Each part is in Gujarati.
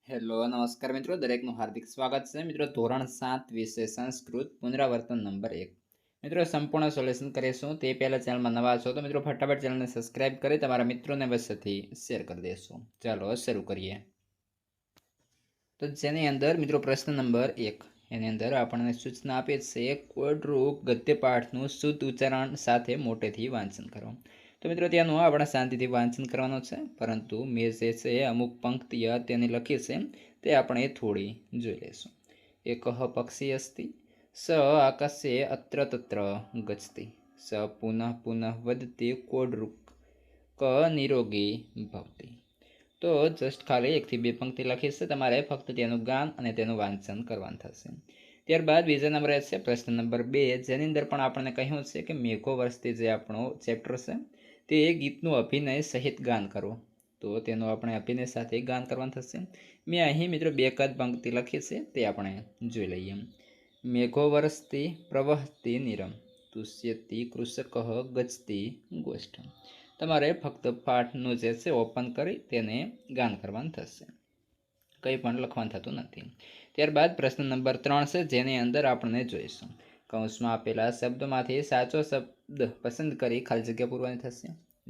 હેલો નમસ્કાર મિત્રો, દરેકનું હાર્દિક સ્વાગત છે. મિત્રો ધોરણ 7 વિષય સંસ્કૃત પુનરાવર્તન નંબર 1. મિત્રો સંપૂર્ણ સોલ્યુશન કરીશું તે પહેલાં ચેનલમાં નવા છો તો મિત્રો ફટાફટ ચેનલને સબસ્ક્રાઇબ કરી તમારા મિત્રોને વચ્ચેથી શેર કરી દેશો. ચાલો શરૂ કરીએ. તો જેની અંદર મિત્રો પ્રશ્ન નંબર 1, એની અંદર આપણને સૂચના આપે છે કોડરૂપ ગદ્યપાઠનું શુદ્ધ ઉચ્ચારણ સાથે મોટેથી વાંચન કરો. તો મિત્રો ત્યાંનું આપણે શાંતિથી વાંચન કરવાનું છે, પરંતુ મેં જે છે અમુક પંક્તિઓ તેની લખી છે તે આપણે થોડી જોઈ લઈશું. એકઃ પક્ષી અસ્તિ, સ આકાશે અત્ર તત્ર ગચ્છતિ, સ પુનઃ પુનઃ વદતિ કોડરૂપ ક નિરોગી ભવતિ. તો જસ્ટ ખાલી 1 થી 2 પંક્તિ લખી છે, તમારે ફક્ત તેનું ગાન અને તેનું વાંચન કરવાનું થશે. ત્યારબાદ બીજા નંબરે છે પ્રશ્ન નંબર 2, જેની અંદર પણ આપણને કહ્યું છે કે મેઘો વર્ષથી જે આપણો ચેપ્ટર છે તે ગીતનું અભિનય સહિત ગાન કરો. તો તેનું આપણે અભિનય સાથે ગાન કરવાનું થશે. મેં અહીં મિત્રો 2 પંક્તિ લખી છે તે આપણે જોઈ લઈએ. મેઘો વર્ષથી પ્રવહતિ નિરમ, તુષ્યતિ કૃષક ગચ્છતિ ગોષ્ઠમ. તમારે ફક્ત પાઠનું જે છે ઓપન કરી તેને ગાન કરવાનું થશે, કંઈ પણ લખવાનું થતું નથી. ત્યારબાદ પ્રશ્ન નંબર 3 છે, જેની અંદર આપણે જોઈશું કૌંસમાં આપેલા શબ્દોમાંથી સાચો શબ્દ પસંદ કરી ખાલી જગ્યા પૂરવાની થશે.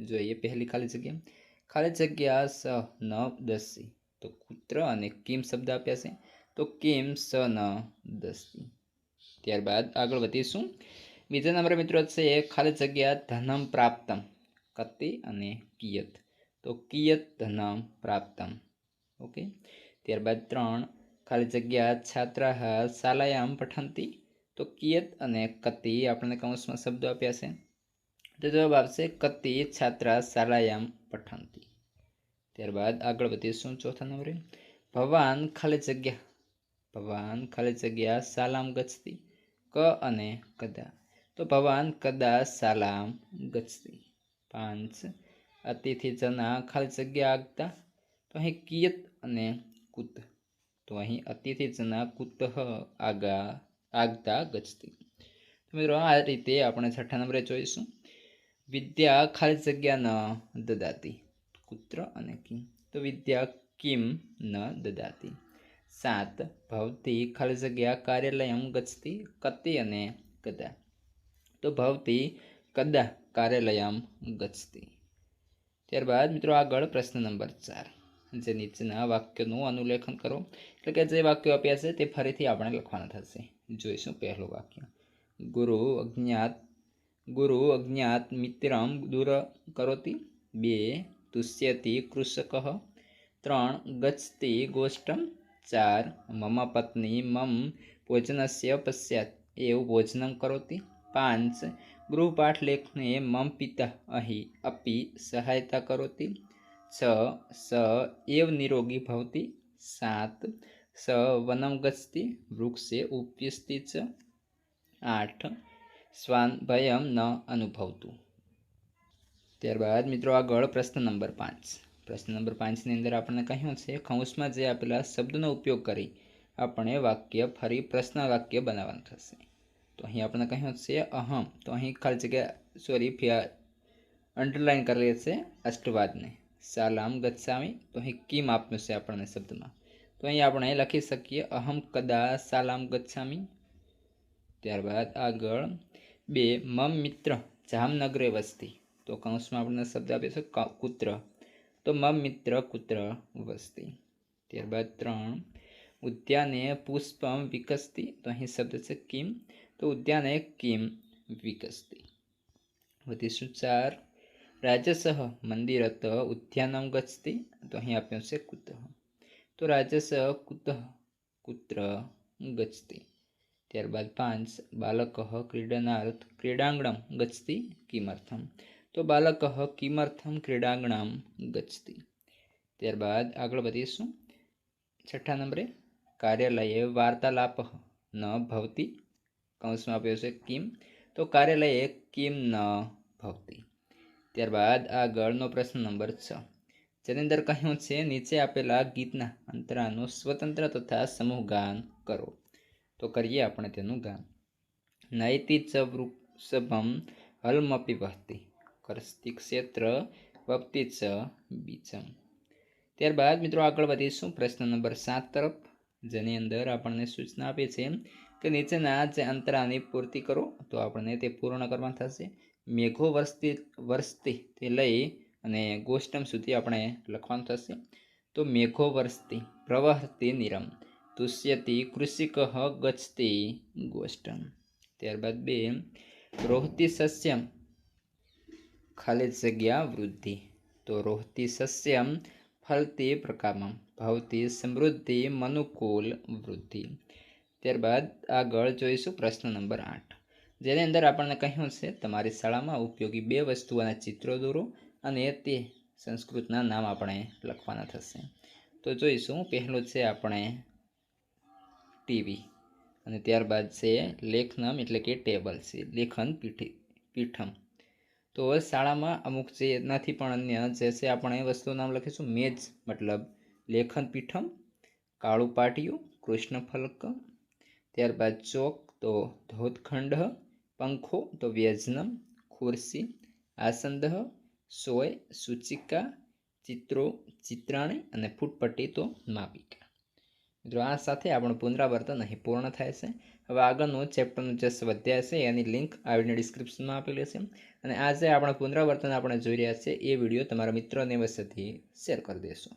જોઈએ પહેલી ખાલી જગ્યા સ ન દસી. તો કૂત્ર અને કિમ શબ્દ આપ્યા છે, તો કિમ સ ન દસતી. ત્યારબાદ આગળ વધીશું. બીજા નંબરે મિત્રો છે ખાલી જગ્યા ધનમ પ્રાપ્તમ, કતિ અને કિયત. તો કિયત ધનમ પ્રાપ્તમ. ઓકે. ત્યારબાદ 3 ખાલી જગ્યા છાત્રાહ શાલાયામ પઠંતી. તો કિયત અને કતિ આપણને કૌંસમાં શબ્દો આપ્યા છે, તો જવાબ આવશે કતિ છાત્રા શાલાયામ પઠંતી. ત્યારબાદ આગળ વધીશું ચોથા નંબરે. ભવાન ખાલી જગ્યા શાલામ ગચ્છતિ, ક અને કદા. તો ભવાન કદા શાલામ ગચ્છતિ. 5 અતિથિ જના ખાલી જગ્યા આગતા. તો અહીં કિયત અને કુત. તો અહીં અતિથિ જના કુતઃ આગતા ગચ્છતિ. મિત્રો આ રીતે આપણે છઠ્ઠા નંબરે જોઈશું. વિદ્યા ખાલી જગ્યા ન દદાતી, કુત્ર અને કિમ. તો વિદ્યા કિમ ન દદાતી. 7 ભવતી ખાલી જગ્યા કાર્યાલયમ ગચ્છતિ, કતિ અને કદા. તો ભવતી કદા કાર્યાલયમ ગચ્છતિ. ત્યારબાદ મિત્રો આગળ પ્રશ્ન નંબર 4, જે નીચેના વાક્યનું અનુલેખન કરો. એટલે કે જે વાક્યો આપ્યા છે તે ફરીથી આપણે લખવાના થશે. જોઈશું પહેલું વાક્ય. ગુરુ અજ્ઞાત મિત્રમ દૂર કરોતિ. 2 તુષ્યતિ કૃષકઃ. 3 ગચ્છતિ ગોષ્ઠમ. 4 મમ પત્ની મમ ભોજનસ્ય પશ્ચાત એવ ભોજनं કરોતિ. 5 ગૃહપાઠલેખને મમ પિતા અહીં અપि સહાયતા કરોતિ. 6 સ એવ નિરોગી ભવતિ. 7 સ વनं ગચ્છતિ વૃક્ષે ઉપવિશતિ ચ. 8 શ્વાન ભયમ ન અનુભવતું. ત્યારબાદ મિત્રો આગળ પ્રશ્ન નંબર 5. પ્રશ્ન નંબર 5ની અંદર આપણને કહ્યું છે કૌંસમાં જે આપેલા શબ્દનો ઉપયોગ કરી આપણે વાક્ય ફરી પ્રશ્ન વાક્ય બનાવવાનું થશે. તો અહીં આપણને કહ્યું છે અહમ. તો અહીં ખાલી જગ્યા અંડરલાઇન કરેલી છે અષ્ટવાદને. શાલામ ગચ્છામિ. તો અહીં કિમ આપ્યું છે આપણને શબ્દમાં, તો અહીં આપણે લખી શકીએ અહમ કદા શાલામ ગચ્છામિ. ત્યારબાદ આગળ 2 મમ મિત્ર જામનગરે વસતિ. તો કૌંસમાં આપણને શબ્દ આપે છે કુત્ર. તો મમ મિત્ર કુત્ર વસતિ. ત્યારબાદ 3 ઉદ્યાને પુષ્પમ વિકસતિ. તો અહીં શબ્દ છે કિમ. તો ઉદ્યાને કિમ વિકસતિ. વધીશું 4 રાજસઃ મંદિરત ઉદ્યાનમ ગચ્છતિ. તો અહીં આપ્યું છે કુતઃ. તો રાજસઃ કુતઃ કુત્ર ગચ્છતિ. ત્યારબાદ 5 બાલકઃ ક્રીડનાર્થ ક્રીડાંગણમ ગચ્છતિ કિમર્થમ. તો બાલકઃ કિમર્થમ ક્રીડાંગણમ ગચ્છતિ. ત્યારબાદ આગળ વધીશું. છઠ્ઠા નંબરે કાર્યાલયે વાર્તાલાપઃ ન ભવતિ. કૌંસમાં આપ્યો છે કિમ. તો કાર્યાલયે કિમ ન ભવતિ. ત્યારબાદ આગળનો પ્રશ્ન નંબર 6, જેની અંદર કહ્યું છે નીચે આપેલા ગીતના અંતરાનું સ્વતંત્ર તથા સમૂહ ગાન કરો. તો કરીએ આપણે તેનું ગાન. નયતિ ચ વૃષભમ હલમપી વહતિ, કરસ્તિ ક્ષેત્ર વપતિ ચ બીજમ. ત્યારબાદ મિત્રો આગળ વધીશું પ્રશ્ન નંબર 7 તરફ, જેની અંદર આપણને સૂચના આપી છે કે નીચેના જે અંતરાની પૂર્તિ કરો, તો આપણને તે પૂર્ણ કરવાનું થશે. મેઘો વર્ષતી તે લઈ અને ગોષ્ટમ સુધી આપણે લખવાનું થશે. તો મેઘો વર્ષતી પ્રવહતી નિરમ તુષ્યતિ કૃષિક ગચ્છતિ ગોષ્ટમ. ત્યારબાદ 2 રોહતી સસ્યમ ખાલી જગ્યા વૃદ્ધિ, તો રોહતી સસ્યમ ફલતી પ્રકામમ ભવતી સમૃદ્ધિ મનુકૂલ વૃદ્ધિ. ત્યારબાદ આગળ જોઈશું પ્રશ્ન નંબર 8, જેની અંદર આપણને કહ્યું છે તમારી શાળામાં ઉપયોગી 2 વસ્તુઓના ચિત્રો દોરો અને તે સંસ્કૃતના નામ આપણે લખવાના થશે. તો જોઈશું, પહેલું છે આપણે ટીવી અને ત્યારબાદ છે લેખનમ એટલે કે ટેબલ છે, લેખન પીઠમ. તો શાળામાં અમુક જે એનાથી પણ અન્ય જે છે આપણે વસ્તુ નામ લખીશું. મેજ મતલબ લેખન પીઠમ, કાળું પાટિયું કૃષ્ણ ફલક, ત્યારબાદ ચોક તો ધોતખંડ, પંખો તો વ્યજનમ, ખુરશી આસંદ, સોય સૂચિકા, ચિત્રો ચિત્રાણી અને ફૂટપટ્ટી તો માપિકા. મિત્રો આ સાથે આપણું પુનરાવર્તન અહીં પૂર્ણ થાય છે. હવે આગળનું ચેપ્ટરનું જે સ્વાધ્યાય છે એની લિંક આ વિડીયો ડિસ્ક્રિપ્શનમાં આપેલી છે. અને આજે આપણે પુનરાવર્તન આપણે જોઈ રહ્યા છીએ એ વિડીયો તમારા મિત્રોને વચ્ચેથી શેર કરી દેશો.